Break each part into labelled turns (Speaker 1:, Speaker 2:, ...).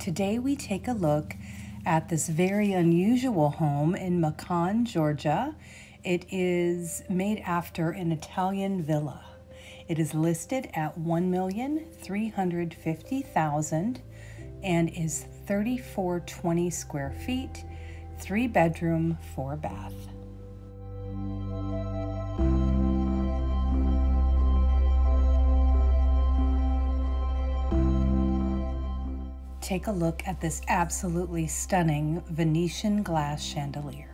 Speaker 1: Today we take a look at this very unusual home in Macon, Georgia. It is made after an Italian villa. It is listed at $1,350,000 and is 3,420 square feet, 3-bedroom, 4-bath. Take a look at this absolutely stunning Venetian glass chandelier.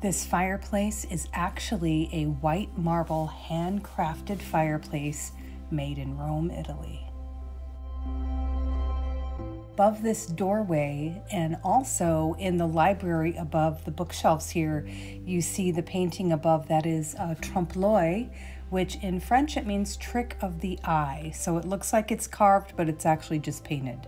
Speaker 1: This fireplace is actually a white marble handcrafted fireplace made in Rome, Italy. Above this doorway and also in the library above the bookshelves here, you see the painting above that is trompe-l'oeil, which in French it means trick of the eye. So it looks like it's carved, but it's actually just painted.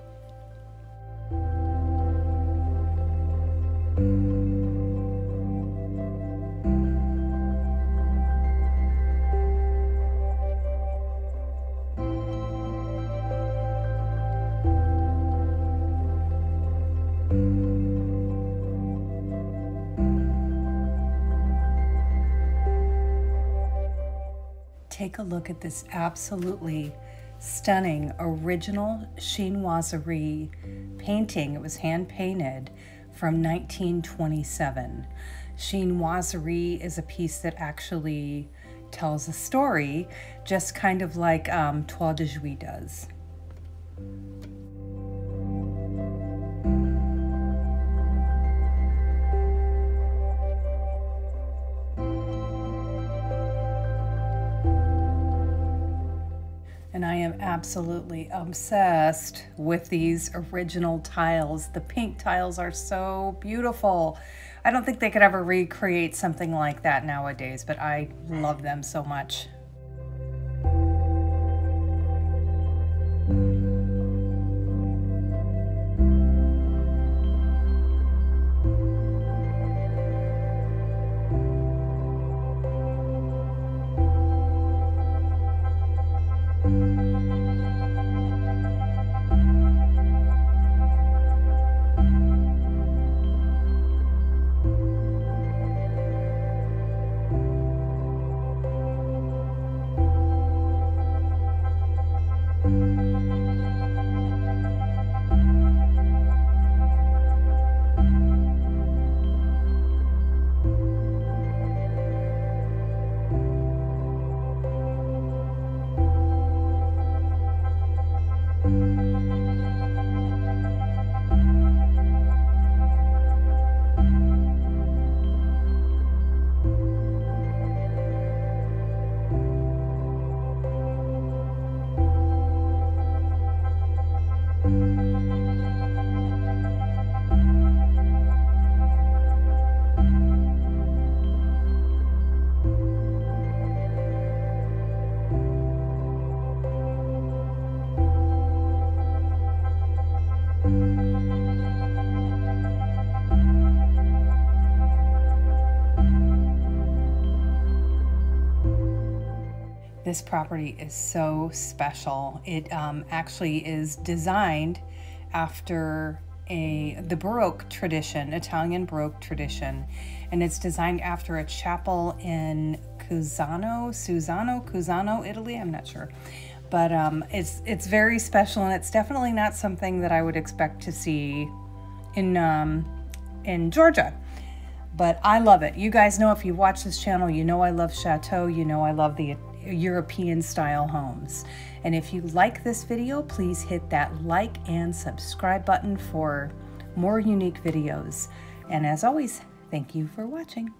Speaker 1: Take a look at this absolutely stunning original chinoiserie painting. It was hand painted from 1927. Chinoiserie is a piece that actually tells a story, just kind of like Toile de Jouy does. And I am absolutely obsessed with these original tiles. The pink tiles are so beautiful. I don't think they could ever recreate something like that nowadays, but I love them so much. This property is so special. It actually is designed after the Baroque tradition, Italian Baroque tradition, and it's designed after a chapel in Cusano, Italy. I'm not sure, but it's very special, and it's definitely not something that I would expect to see in Georgia. But I love it. You guys know, if you watch this channel, you know I love chateau. You know I love the European style homes. And if you like this video, please hit that like and subscribe button for more unique videos. And as always, thank you for watching.